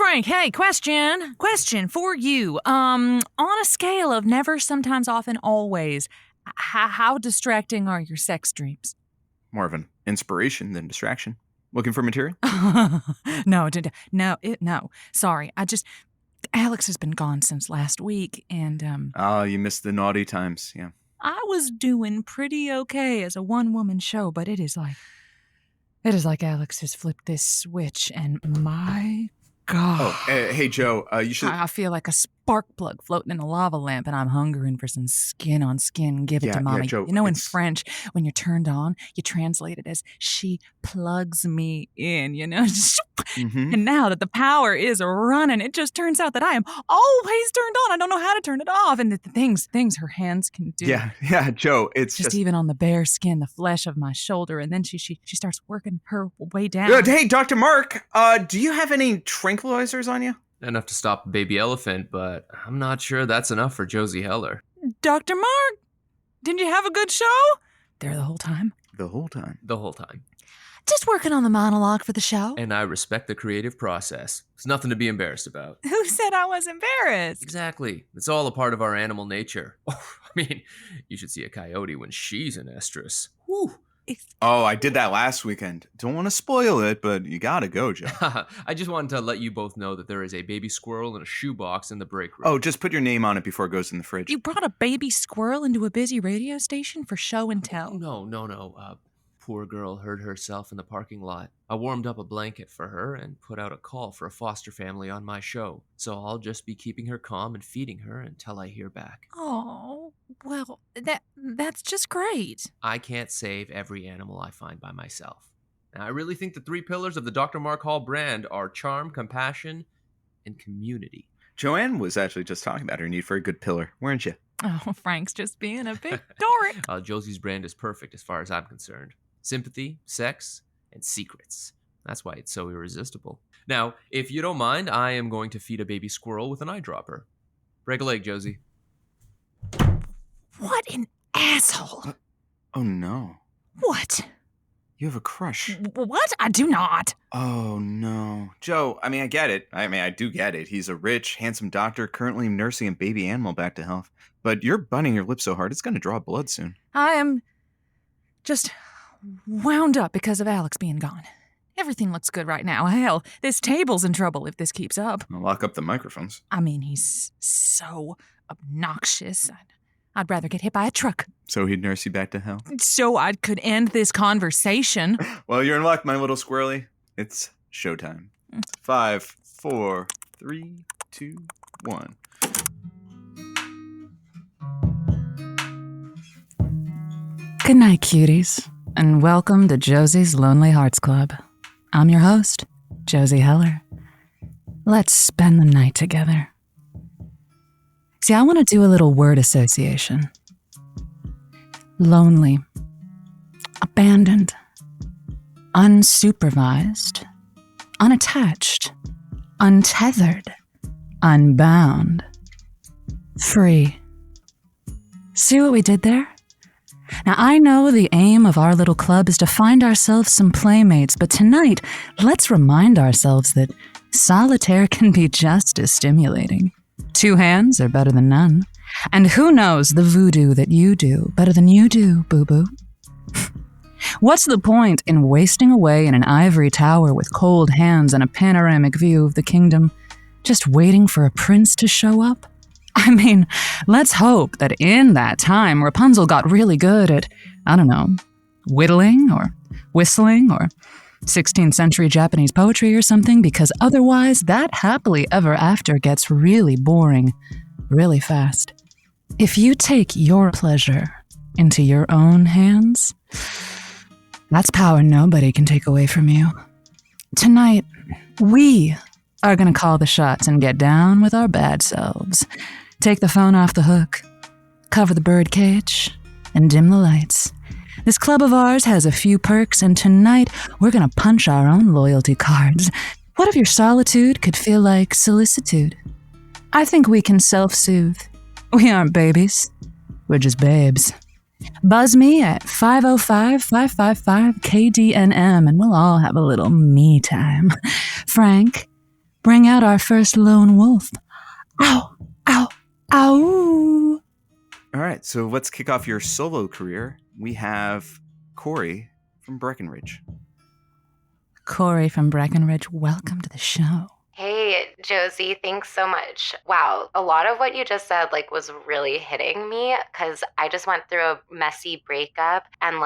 Frank, hey, question for you. On a scale of never, sometimes, often, always, how distracting are your sex dreams? More of an inspiration than distraction. Looking for material? No. Sorry, Alex has been gone since last week, and Oh, you missed the naughty times, yeah. I was doing pretty okay as a one-woman show, but it is like Alex has flipped this switch, and my God. Oh, hey, Joe, you should... I feel like a spark plug floating in a lava lamp, and I'm hungering for some skin on skin. Give it to Mommy. Yeah, Joe, you know, in French, when you're turned on, you translate it as she plugs me in, you know? Mm-hmm. And now that the power is running, it just turns out that I am always turned on. I don't know how to turn it off. And the things her hands can do. Yeah, Joe, it's just even on the bare skin, the flesh of my shoulder. And then she starts working her way down. Hey, Dr. Mark, do you have any tranquilizers on you? Enough to stop a baby elephant, but I'm not sure that's enough for Josie Heller. Dr. Mark, didn't you have a good show? There the whole time? The whole time. The whole time. Just working on the monologue for the show. And I respect the creative process. It's nothing to be embarrassed about. Who said I was embarrassed? Exactly. It's all a part of our animal nature. I mean, you should see a coyote when she's in estrus. Whew. Oh, I did that last weekend. Don't want to spoil it, but you gotta go, Joe. I just wanted to let you both know that there is a baby squirrel in a shoebox in the break room. Oh, just put your name on it before it goes in the fridge. You brought a baby squirrel into a busy radio station for show and tell? No. Poor girl hurt herself in the parking lot. I warmed up a blanket for her and put out a call for a foster family on my show. So I'll just be keeping her calm and feeding her until I hear back. Oh, well, that's just great. I can't save every animal I find by myself. And I really think the 3 pillars of the Dr. Mark Hall brand are charm, compassion, and community. Joanne was actually just talking about her need for a good pillar, weren't you? Oh, Frank's just being a big dork. Josie's brand is perfect as far as I'm concerned. Sympathy, sex, and secrets. That's why it's so irresistible. Now, if you don't mind, I am going to feed a baby squirrel with an eyedropper. Break a leg, Josie. What an asshole. Oh, no. What? You have a crush. What? I do not. Oh, no. Joe, I get it. I do get it. He's a rich, handsome doctor currently nursing a baby animal back to health. But you're biting your lip so hard, it's going to draw blood soon. I am just wound up because of Alex being gone. Everything looks good right now. Hell, this table's in trouble if this keeps up. I'll lock up the microphones. I mean, he's so obnoxious. I'd rather get hit by a truck. So he'd nurse you back to hell? So I could end this conversation. Well, you're in luck, my little squirrely. It's showtime. 5, 4, 3, 2, 1. Good night, cuties, and welcome to Josie's Lonely Hearts Club. I'm your host, Josie Heller. Let's spend the night together. See, I want to do a little word association. Lonely, abandoned, unsupervised, unattached, untethered, unbound, free. See what we did there? Now, I know the aim of our little club is to find ourselves some playmates, but tonight, let's remind ourselves that solitaire can be just as stimulating. 2 hands are better than none. And who knows the voodoo that you do better than you do, boo-boo? What's the point in wasting away in an ivory tower with cold hands and a panoramic view of the kingdom, just waiting for a prince to show up? I mean, let's hope that in that time Rapunzel got really good at, whittling or whistling or 16th century Japanese poetry or something, because otherwise that happily ever after gets really boring really fast. If you take your pleasure into your own hands, that's power nobody can take away from you. Tonight, we are going to call the shots and get down with our bad selves. Take the phone off the hook, cover the birdcage, and dim the lights. This club of ours has a few perks, and tonight we're going to punch our own loyalty cards. What if your solitude could feel like solicitude? I think we can self-soothe. We aren't babies. We're just babes. Buzz me at 505-555-KDNM, and we'll all have a little me time. Frank, bring out our first lone wolf. Ow, ow, ow. All right, so let's kick off your solo career. We have Corey from Breckenridge. Corey from Breckenridge, welcome to the show. Hey, Josie, thanks so much. Wow, a lot of what you just said, was really hitting me because I just went through a messy breakup and,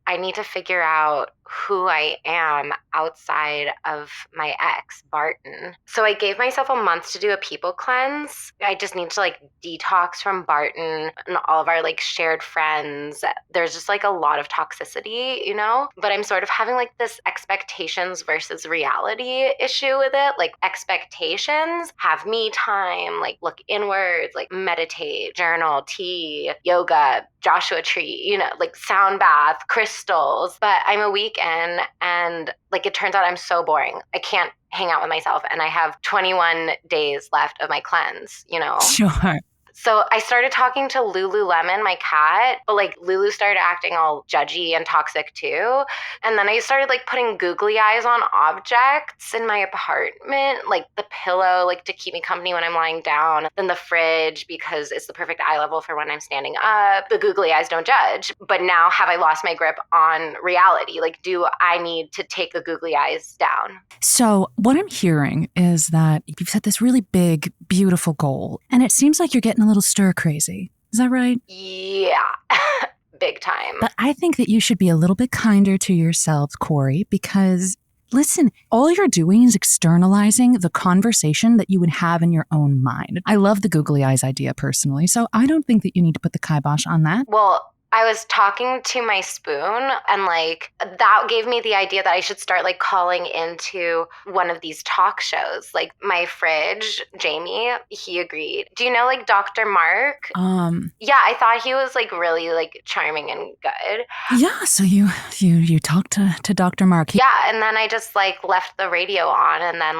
I need to figure out who I am outside of my ex, Barton. So I gave myself a month to do a people cleanse. I just need to, detox from Barton and all of our, shared friends. There's just, a lot of toxicity, But I'm sort of having, this expectations versus reality issue with it. Expectations, have me time, look inwards, meditate, journal, tea, yoga, Joshua tree, sound bath, crystals. But I'm a week in and it turns out I'm so boring. I can't hang out with myself and I have 21 days left of my cleanse, Sure. So I started talking to Lululemon, my cat, but Lulu started acting all judgy and toxic too. And then I started putting googly eyes on objects in my apartment, the pillow, to keep me company when I'm lying down, then the fridge because it's the perfect eye level for when I'm standing up. The googly eyes don't judge. But now have I lost my grip on reality? Do I need to take the googly eyes down? So what I'm hearing is that you've set this really big, beautiful goal, and it seems like you're getting a little stir crazy. Is that right? Yeah, big time. But I think that you should be a little bit kinder to yourself, Corey, because listen, all you're doing is externalizing the conversation that you would have in your own mind. I love the googly eyes idea personally, so I don't think that you need to put the kibosh on that. Well, I was talking to my spoon and that gave me the idea that I should start calling into one of these talk shows. My fridge, Jamie, he agreed. Do you know Dr. Mark? Yeah, I thought he was really charming and good. Yeah, so you talked to Dr. Mark. Yeah, and then I just left the radio on and then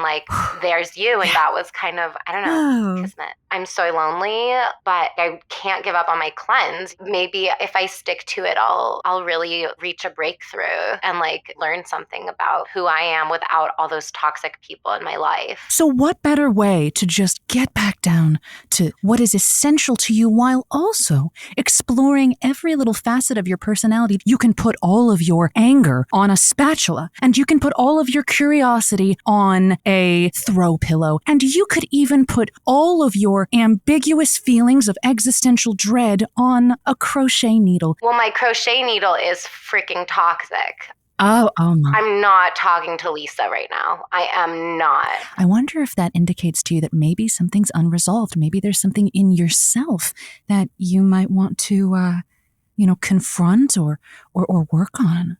there's you and that was kind of, I don't know, kismet. I'm so lonely, but I can't give up on my cleanse. Maybe if I stick to it, I'll really reach a breakthrough and learn something about who I am without all those toxic people in my life. So what better way to just get back down to what is essential to you while also exploring every little facet of your personality? You can put all of your anger on a spatula, and you can put all of your curiosity on a throw pillow, and you could even put all of your ambiguous feelings of existential dread on a crochet needle. Well, my crochet needle is freaking toxic. Oh my. I'm not talking to Lisa right now. I am not. I wonder if that indicates to you that maybe something's unresolved. Maybe there's something in yourself that you might want to, confront or work on.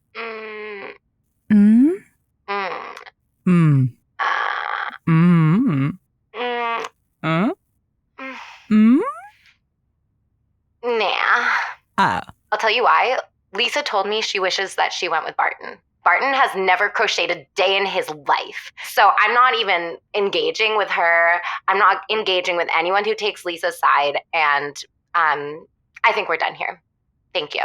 Nah. I'll tell you why. Lisa told me she wishes that she went with Barton. Barton has never crocheted a day in his life. So I'm not even engaging with her. I'm not engaging with anyone who takes Lisa's side. And I think we're done here. Thank you.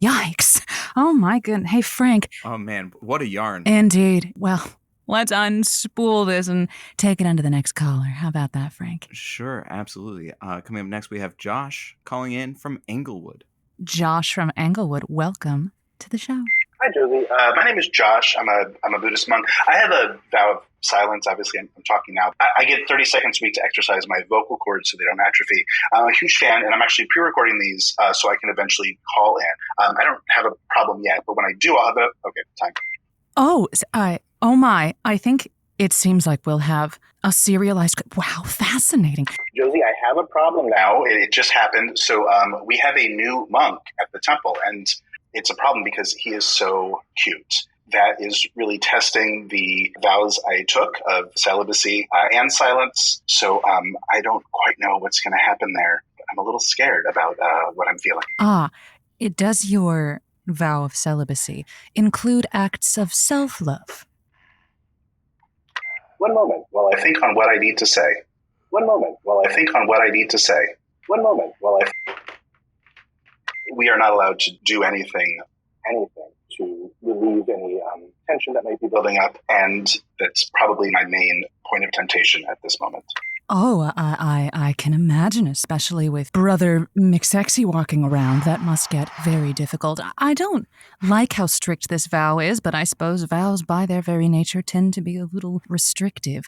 Yikes. Oh my goodness. Hey, Frank. Oh man, what a yarn. Indeed. Well, let's unspool this and take it on to the next caller. How about that, Frank? Sure, absolutely. Coming up next, we have Josh calling in from Englewood. Josh from Englewood, welcome to the show. Hi, Josie. My name is Josh. I'm a Buddhist monk. I have a vow of silence. Obviously, I'm talking now. I get 30 seconds a week to exercise my vocal cords so they don't atrophy. I'm a huge fan, and I'm actually pre-recording these so I can eventually call in. I don't have a problem yet, but when I do, I'll have it. Okay, time. Oh my. I think it seems like we'll have a serialized... Wow, fascinating. Josie, I have a problem now. It just happened. So we have a new monk at the temple, and it's a problem because he is so cute. That is really testing the vows I took of celibacy and silence. So I don't quite know what's going to happen there. I'm a little scared about what I'm feeling. Does your vow of celibacy include acts of self-love? One moment while I think on what I need to say. One moment while I think on what I need to say. One moment while I... We are not allowed to do anything to relieve any tension that might be building up, and that's probably my main point of temptation at this moment. Oh, I can imagine, especially with Brother McSexy walking around. That must get very difficult. I don't like how strict this vow is, but I suppose vows by their very nature tend to be a little restrictive.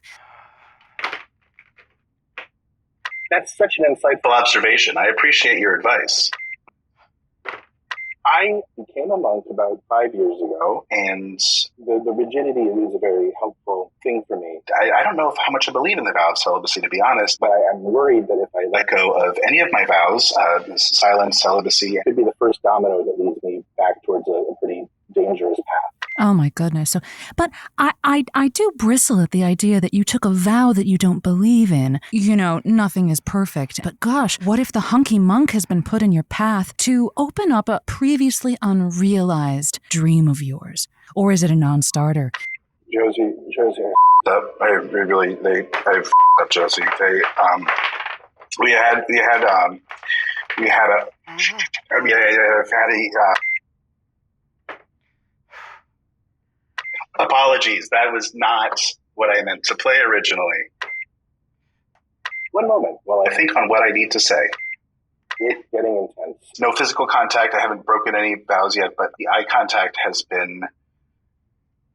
That's such an insightful observation. I appreciate your advice. I became a monk about 5 years ago, and the rigidity is a very helpful thing for me. I don't know how much I believe in the vow of celibacy, to be honest, but I'm worried that if I let go of any of my vows, silence, celibacy, it could be the first domino that leads me back towards a pretty dangerous path. Oh my goodness. But I do bristle at the idea that you took a vow that you don't believe in. You know, nothing is perfect. But gosh, what if the hunky monk has been put in your path to open up a previously unrealized dream of yours? Or is it a non-starter? Josie, I up Josie. Apologies, that was not what I meant to play originally. One moment while I think on what I need to say. It's getting intense. No physical contact. I haven't broken any vows yet, but the eye contact has been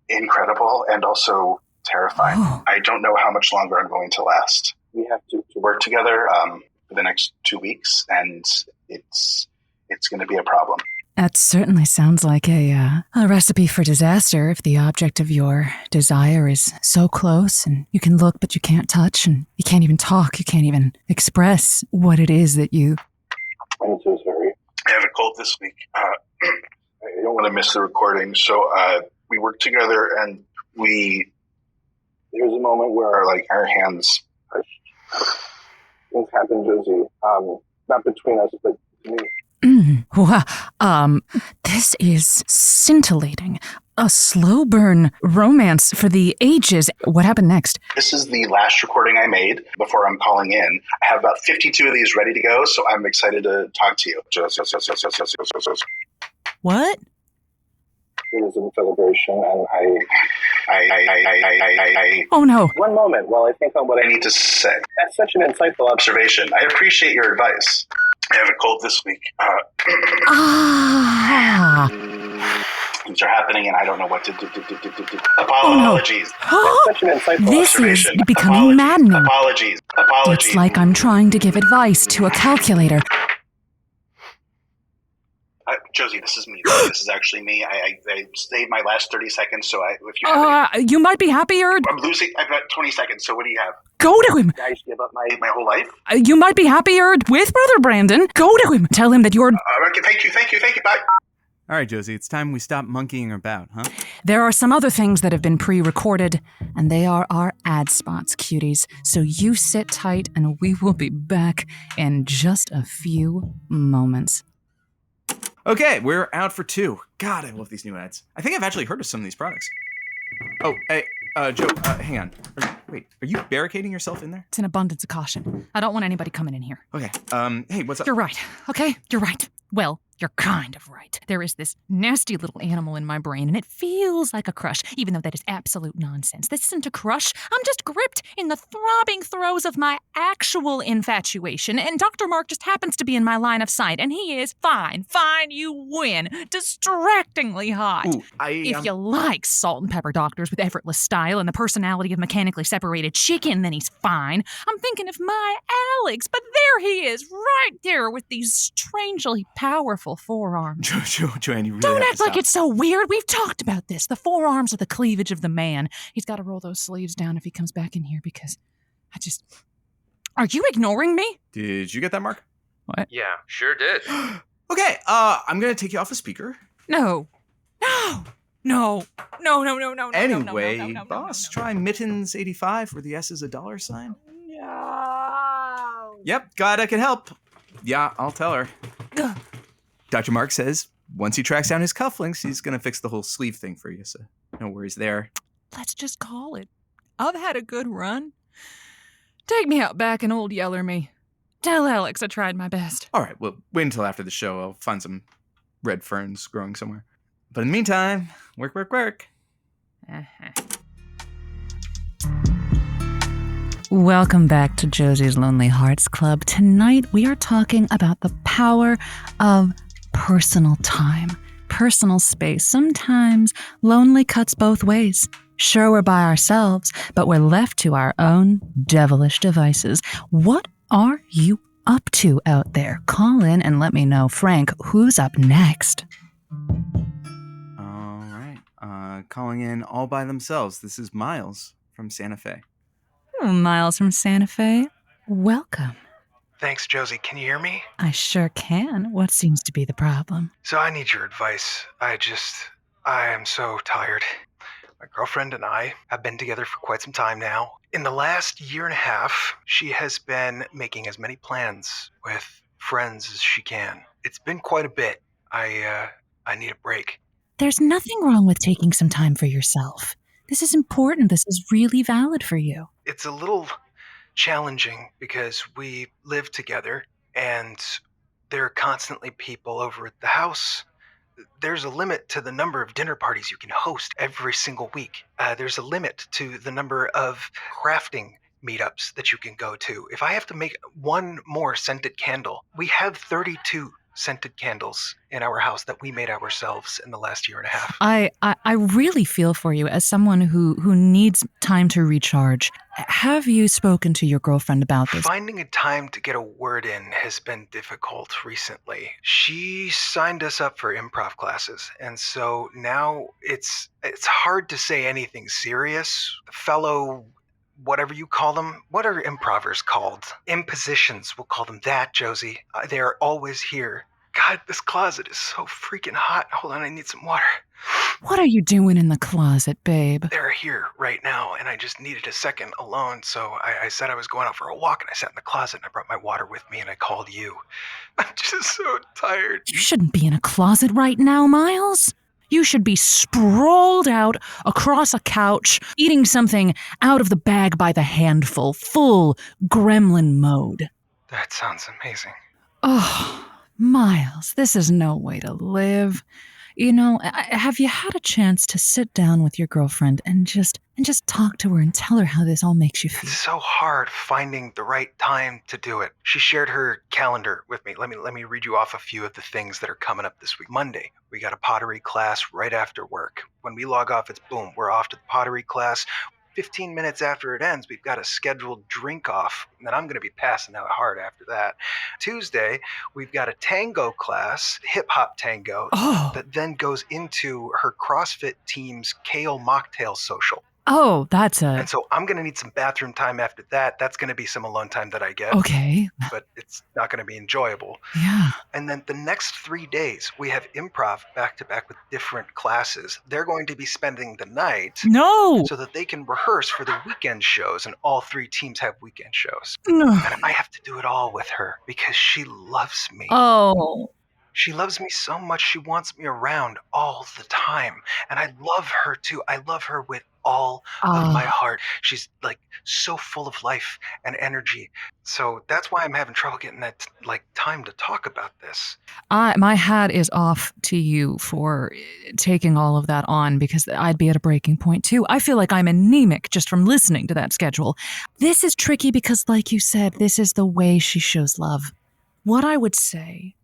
incredible and also terrifying. Oh. I don't know how much longer I'm going to last. We have to work together for the next 2 weeks, and it's going to be a problem. That certainly sounds like a recipe for disaster if the object of your desire is so close and you can look but you can't touch and you can't even talk, you can't even express what it is that you... I'm so sorry. I have a cold this week. I don't want to miss the recording, so we worked together and there was a moment where our hands touched. Things happened, Josie. Not between us, but to me. Wow, this is scintillating. A slow burn romance for the ages. What happened next? This is the last recording I made before I'm calling in. I have about 52 of these ready to go, so I'm excited to talk to you. What? It was a celebration, and I... Oh no. One moment while I think on what I need to say. That's such an insightful observation. I appreciate your advice. I have a cold this week. Things are happening, and I don't know what to do. Apologies. Oh, no. Such an insightful This observation. is becoming maddening. Apologies. It's like I'm trying to give advice to a calculator. Josie, this is me. This is actually me. I saved my last 30 seconds, so if you have you might be happier. I'm losing. I've got 20 seconds, so what do you have? Go to him. I just give up my whole life? You might be happier with Brother Brandon. Go to him. Tell him that you're... Okay, thank you. Bye. All right, Josie, it's time we stop monkeying about, huh? There are some other things that have been pre-recorded, and they are our ad spots, cuties. So you sit tight, and we will be back in just a few moments. Okay, we're out for 2. God, I love these new ads. I think I've actually heard of some of these products. Oh, hey, Joe, hang on. Are you barricading yourself in there? It's an abundance of caution. I don't want anybody coming in here. Okay, hey, what's up? You're right, okay? You're right. Well, you're kind of right. There is this nasty little animal in my brain, and it feels like a crush, even though that is absolute nonsense. This isn't a crush. I'm just gripped in the throbbing throes of my actual infatuation, and Dr. Mark just happens to be in my line of sight, and he is fine, you win, distractingly hot. Ooh, If you like salt and pepper doctors with effortless style and the personality of mechanically separated chicken, then he's fine. I'm thinking of my Alex, but there he is, right there with these strangely powerful forearms. Joanne, you really Don't have act to like stop. it's so weird. We've talked about this. The forearms are the cleavage of the man. He's got to roll those sleeves down if he comes back in here because Are you ignoring me? Did you get that, Mark? What? Yeah, sure did. Okay, I'm gonna take you off the speaker. No. Anyway, boss, try Mittens 85 where the S is a $. No. Yep, glad I can help. Yeah, I'll tell her. Dr. Mark says once he tracks down his cufflinks, he's going to fix the whole sleeve thing for you, so no worries there. Let's just call it. I've had a good run. Take me out back and old yeller me. Tell Alex I tried my best. All right, well, wait until after the show. I'll find some red ferns growing somewhere. But in the meantime, work, work, work. Welcome back to Josie's Lonely Hearts Club. Tonight we are talking about the power of personal time, personal space. Sometimes lonely cuts both ways. Sure, we're by ourselves, but we're left to our own devilish devices. What are you up to out there? Call in and let me know. Frank, who's up next? All right. Calling in all by themselves. This is Miles from Santa Fe. Miles from Santa Fe, welcome. Thanks, Josie. Can you hear me? I sure can. What seems to be the problem? So I need your advice. I am so tired. My girlfriend and I have been together for quite some time now. In the last year and a half, she has been making as many plans with friends as she can. It's been quite a bit. I need a break. There's nothing wrong with taking some time for yourself. This is important. This is really valid for you. It's a little challenging because we live together and there are constantly people over at the house. There's a limit to the number of dinner parties you can host every single week. There's a limit to the number of crafting meetups that you can go to. If I have to make one more scented candle, we have 32 scented candles in our house that we made ourselves in the last year and a half. I really feel for you as someone who needs time to recharge. Have you spoken to your girlfriend about this? Finding a time to get a word in has been difficult recently. She signed us up for improv classes, and so now it's hard to say anything serious. Fellow whatever you call them. What are improvers called? Impositions, we'll call them that, Josie. They are always here. God, this closet is so freaking hot. Hold on, I need some water. What are you doing in the closet, babe? They're here right now, and I just needed a second alone, so I said I was going out for a walk, and I sat in the closet, and I brought my water with me, and I called you. I'm just so tired. You shouldn't be in a closet right now, Miles. You should be sprawled out across a couch, eating something out of the bag by the handful, full gremlin mode. That sounds amazing. Oh, Miles, this is no way to live. You know, have you had a chance to sit down with your girlfriend and just talk to her and tell her how this all makes you feel? It's so hard finding the right time to do it. She shared her calendar with me. Let me read you off a few of the things that are coming up this week. Monday, we got a pottery class right after work. When we log off, it's boom, we're off to the pottery class. 15 minutes after it ends, we've got a scheduled drink off, and then I'm going to be passing out hard after that. Tuesday, we've got a tango class, hip-hop tango, that then goes into her CrossFit team's kale mocktail social. Oh, And so I'm going to need some bathroom time after that. That's going to be some alone time that I get. Okay. But it's not going to be enjoyable. Yeah. And then the next 3 days, we have improv back-to-back with different classes. They're going to be spending the night. No! So that they can rehearse for the weekend shows, and all 3 teams have weekend shows. No. And I have to do it all with her because she loves me. Oh. She loves me so much, she wants me around all the time. And I love her too. I love her with all of my heart. She's like so full of life and energy. So that's why I'm having trouble getting that time to talk about this. My hat is off to you for taking all of that on, because I'd be at a breaking point too. I feel like I'm anemic just from listening to that schedule. This is tricky because, like you said, this is the way she shows love. What I would say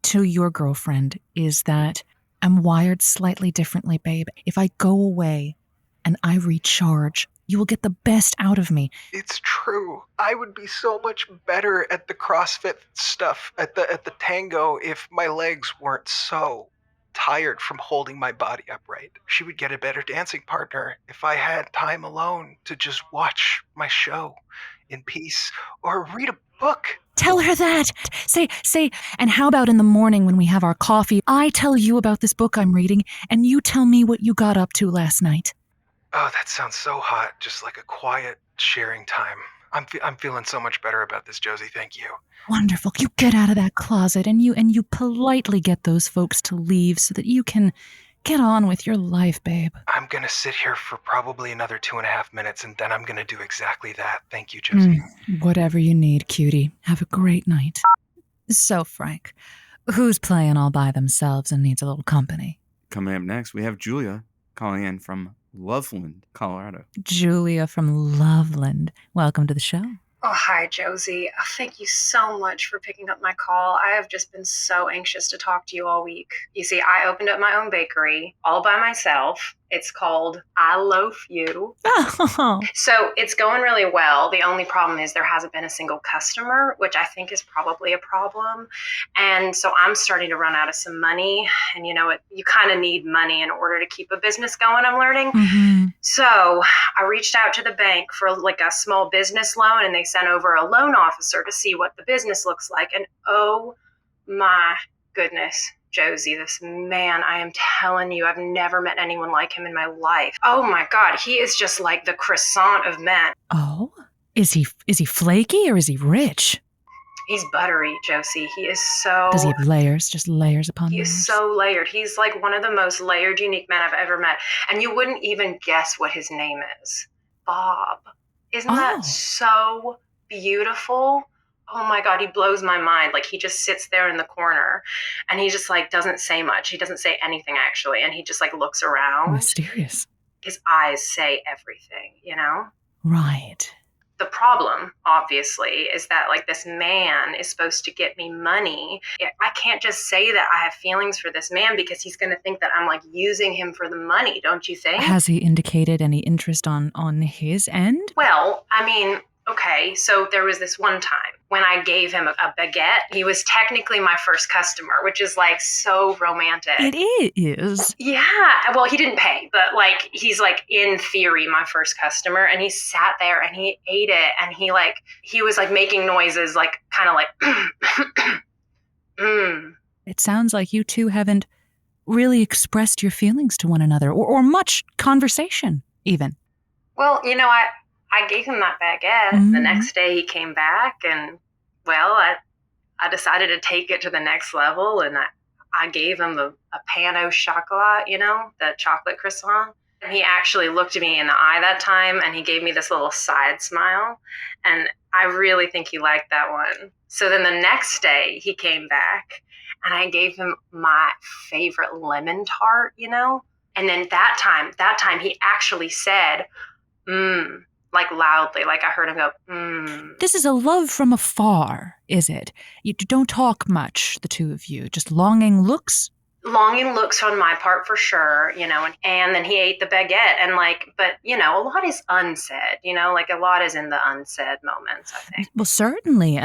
to your girlfriend is that I'm wired slightly differently, babe. If I go away and I recharge, you will get the best out of me. It's true. I would be so much better at the CrossFit stuff, at the tango, if my legs weren't so tired from holding my body upright. She would get a better dancing partner if I had time alone to just watch my show in peace or read a book. Tell her that. Say, and how about in the morning when we have our coffee, I tell you about this book I'm reading, and you tell me what you got up to last night. Oh, that sounds so hot. Just like a quiet sharing time. I'm feeling so much better about this, Josie. Thank you. Wonderful. You get out of that closet and you politely get those folks to leave so that you can get on with your life, babe. I'm going to sit here for probably another 2.5 minutes, and then I'm going to do exactly that. Thank you, Josie. Whatever you need, cutie. Have a great night. So, Frank, who's playing all by themselves and needs a little company? Coming up next, we have Julia calling in from Loveland, Colorado. Julia from Loveland. Welcome to the show. Oh, hi, Josie. Thank you so much for picking up my call. I have just been so anxious to talk to you all week. You see, I opened up my own bakery all by myself. It's called I Loaf You. Oh. So it's going really well. The only problem is there hasn't been a single customer, which I think is probably a problem. And so I'm starting to run out of some money. And you kind of need money in order to keep a business going, I'm learning. Mm-hmm. So I reached out to the bank for like a small business loan, and they sent over a loan officer to see what the business looks like. And oh my goodness, Josie, this man, I am telling you, I've never met anyone like him in my life. Oh my God, he is just like the croissant of men. Oh? Is he flaky or is he rich? He's buttery, Josie. He is so... Does he have layers? Just layers upon layers? He is so layered. He's like one of the most layered, unique men I've ever met. And you wouldn't even guess what his name is. Bob. Isn't that so beautiful? Oh my God, he blows my mind. Like, he just sits there in the corner and he just like doesn't say much. He doesn't say anything actually. And he just like looks around. Mysterious. His eyes say everything, you know? Right. The problem, obviously, is that like this man is supposed to get me money. I can't just say that I have feelings for this man because he's going to think that I'm like using him for the money, don't you think? Has he indicated any interest on his end? Well, I mean, okay, so there was this one time when I gave him a baguette. He was technically my first customer, which is like so romantic. It is. Yeah. Well, he didn't pay, but like he's like in theory my first customer, and he sat there and he ate it, and he was like making noises like kind of like It sounds like you two haven't really expressed your feelings to one another or much conversation even. Well, I gave him that baguette. Mm-hmm. The next day he came back, and well, I decided to take it to the next level, and I gave him a pan au chocolat, the chocolate croissant. And he actually looked at me in the eye that time, and he gave me this little side smile, and I really think he liked that one. So then the next day he came back, and I gave him my favorite lemon tart, And then that time he actually said, like loudly, like I heard him go, This is a love from afar, is it? You don't talk much, the two of you, just longing looks? Longing looks on my part for sure, and then he ate the baguette, and but a lot is unsaid, like a lot is in the unsaid moments, I think. Well, certainly,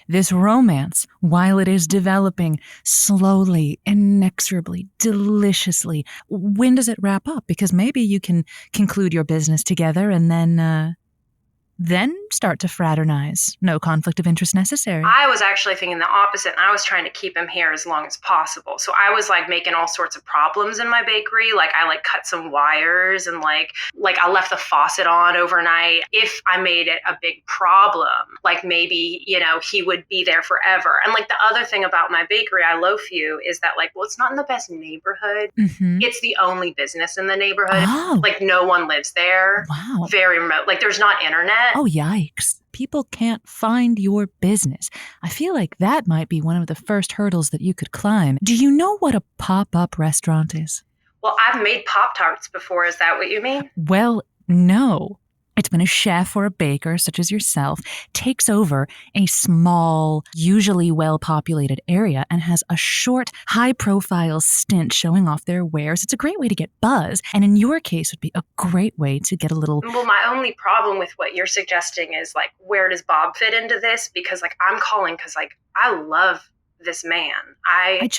this romance, while it is developing slowly, inexorably, deliciously, when does it wrap up? Because maybe you can conclude your business together and then start to fraternize. No conflict of interest necessary. I was actually thinking the opposite, and I was trying to keep him here as long as possible. So I was making all sorts of problems in my bakery. I cut some wires, and like I left the faucet on overnight. If I made it a big problem, maybe, he would be there forever. And the other thing about my bakery, I Loaf You, is that it's not in the best neighborhood. Mm-hmm. It's the only business in the neighborhood. Oh. No one lives there. Wow. Very remote. There's not internet. Oh, yikes. People can't find your business. I feel like that might be one of the first hurdles that you could climb. Do you know what a pop-up restaurant is? Well, I've made Pop-Tarts before. Is that what you mean? Well, no. It's when a chef or a baker, such as yourself, takes over a small, usually well-populated area and has a short, high-profile stint showing off their wares. It's a great way to get buzz, and in your case, would be a great way to get a little... Well, my only problem with what you're suggesting is, where does Bob fit into this? Because, I'm calling because, I love this man. I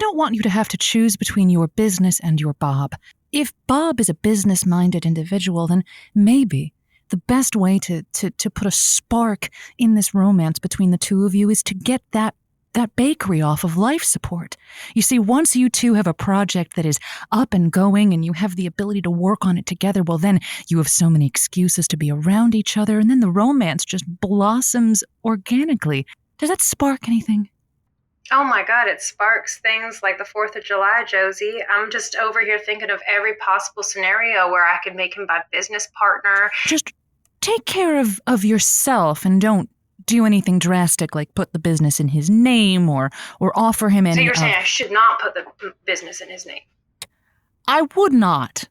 don't want you to have to choose between your business and your Bob. If Bob is a business-minded individual, then maybe the best way to put a spark in this romance between the two of you is to get that bakery off of life support. You see, once you two have a project that is up and going and you have the ability to work on it together, well, then you have so many excuses to be around each other, and then the romance just blossoms organically. Does that spark anything? Oh my God, it sparks things like the 4th of July, Josie. I'm just over here thinking of every possible scenario where I could make him my business partner. Just take care of yourself and don't do anything drastic like put the business in his name or offer him any... So you're saying I should not put the business in his name? I would not.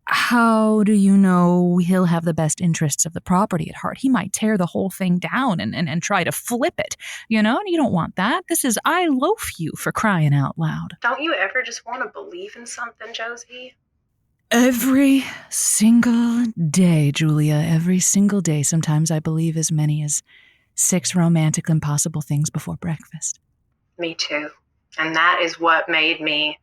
How do you know he'll have the best interests of the property at heart? He might tear the whole thing down and try to flip it. You know, and you don't want that. This is I loaf you, for crying out loud. Don't you ever just want to believe in something, Josie? Every single day, Julia, every single day. Sometimes I believe as many as 6 romantic impossible things before breakfast. Me too. And that is what made me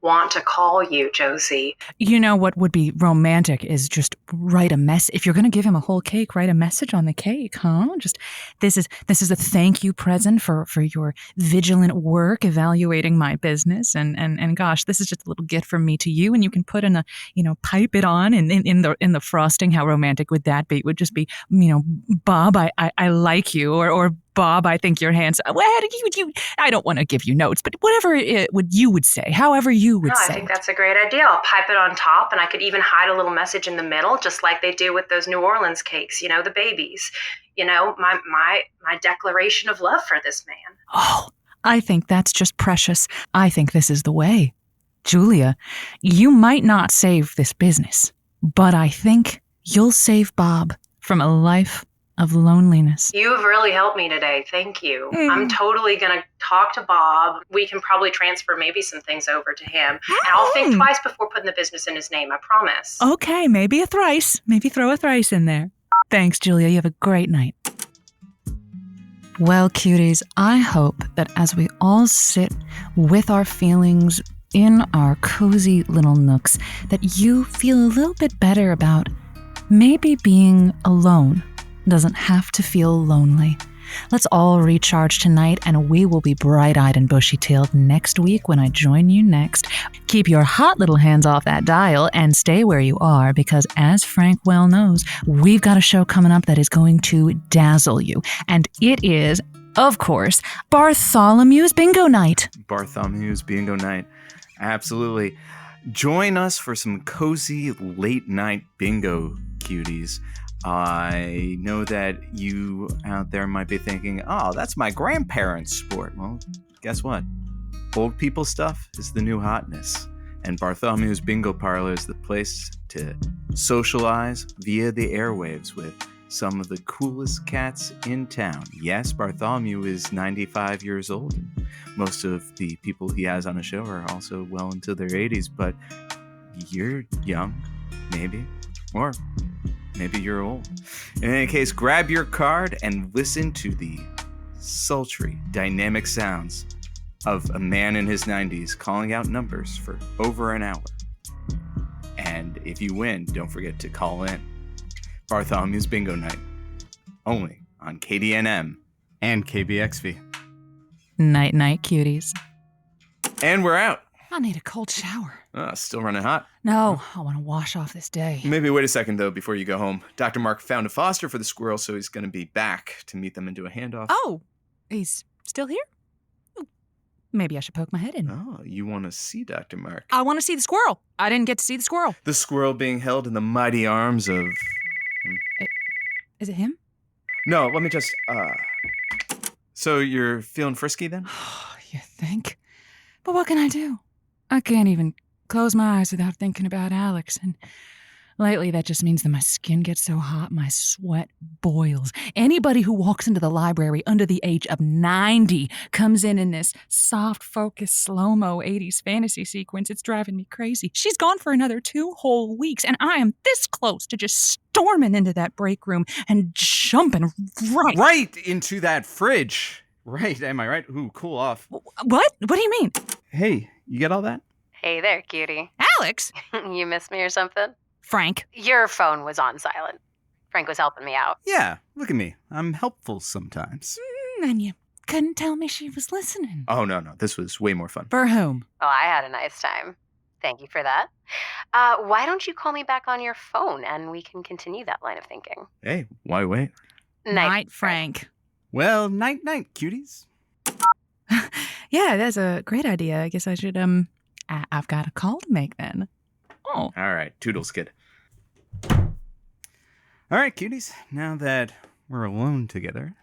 want to call you, Josie. You know what would be romantic is just write a mess. If you're going to give him a whole cake, write a message on the cake, huh? Just this is a thank you present for your vigilant work evaluating my business, and gosh, this is just a little gift from me to you, and you can put in a pipe it on in the frosting. How romantic would that be? It would just be Bob, I like you, or Bob, I think you're handsome. Well, I don't want to give you notes, but whatever you would say, however you would say. I think that's a great idea. I'll pipe it on top, and I could even hide a little message in the middle, just like they do with those New Orleans cakes, the babies. My declaration of love for this man. Oh, I think that's just precious. I think this is the way. Julia, you might not save this business, but I think you'll save Bob from a life of loneliness. You've really helped me today. Thank you. I'm totally going to talk to Bob. We can probably transfer maybe some things over to him. And I'll think twice before putting the business in his name, I promise. Okay, maybe a thrice. Maybe throw a thrice in there. Thanks, Julia. You have a great night. Well, cuties, I hope that as we all sit with our feelings in our cozy little nooks, that you feel a little bit better about maybe being alone. Doesn't have to feel lonely. Let's all recharge tonight, and we will be bright-eyed and bushy-tailed next week when I join you next. Keep your hot little hands off that dial and stay where you are, because as Frank well knows, we've got a show coming up that is going to dazzle you. And it is, of course, Bartholomew's Bingo Night. Bartholomew's Bingo Night. Absolutely. Join us for some cozy late-night bingo, cuties. I know that you out there might be thinking, oh, that's my grandparents' sport. Well, guess what? Old people stuff is the new hotness. And Bartholomew's Bingo Parlor is the place to socialize via the airwaves with some of the coolest cats in town. Yes, Bartholomew is 95 years old. And most of the people he has on the show are also well into their 80s, but you're young, maybe, or maybe you're old. In any case, grab your card and listen to the sultry, dynamic sounds of a man in his 90s calling out numbers for over an hour. And if you win, don't forget to call in. Bartholomew's Bingo Night, only on KDNM and KBXV. Night-night, cuties. And we're out. I need a cold shower. Still running hot. No, I want to wash off this day. Maybe wait a second, though, before you go home. Dr. Mark found a foster for the squirrel, so he's going to be back to meet them and do a handoff. Oh, he's still here? Maybe I should poke my head in. Oh, you want to see Dr. Mark? I want to see the squirrel. I didn't get to see the squirrel. The squirrel being held in the mighty arms of... Is it him? No, let me just... So you're feeling frisky then? You think? But what can I do? I can't even close my eyes without thinking about Alex, and lately that just means that my skin gets so hot my sweat boils. Anybody who walks into the library under the age of 90 comes in this soft focus slow-mo 80s fantasy sequence. It's driving me crazy. She's gone for another 2 whole weeks, and I am this close to just storming into that break room and jumping right into that fridge. Right, am I right? Ooh, cool off. What do you mean? Hey, you get all that? Hey there, cutie. Alex? You missed me or something? Frank? Your phone was on silent. Frank was helping me out. Yeah, look at me. I'm helpful sometimes. And you couldn't tell me she was listening. Oh, no. This was way more fun. For whom? Well, I had a nice time. Thank you for that. Why don't you call me back on your phone and we can continue that line of thinking? Hey, why wait? Night, Frank. Well, night, cuties. Yeah, that's a great idea. I guess I should, I've got a call to make then. Oh. All right, toodles, kid. All right, cuties, now that we're alone together.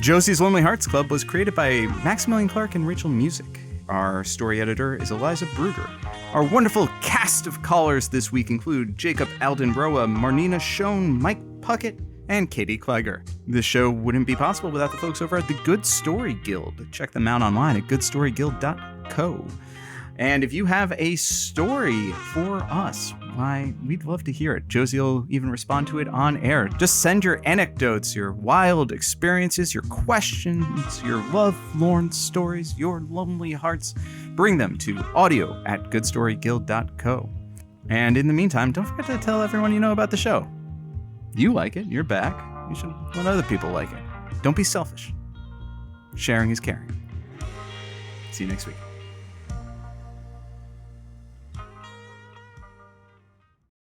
Josie's Lonely Hearts Club was created by Maximilian Clark and Rachel Music. Our story editor is Aliza Brugger. Our wonderful cast of callers this week include Jacob Alden Roa, Marnina Schon, Mike Puckett, and Katie Kleiger. This show wouldn't be possible without the folks over at the Good Story Guild. Check them out online at goodstoryguild.co. And if you have a story for us, why, we'd love to hear it. Josie will even respond to it on air. Just send your anecdotes, your wild experiences, your questions, your love-lorn stories, your lonely hearts. Bring them to audio@goodstoryguild.co. And in the meantime, don't forget to tell everyone you know about the show. You like it, you're back. You should let other people like it. Don't be selfish. Sharing is caring. See you next week.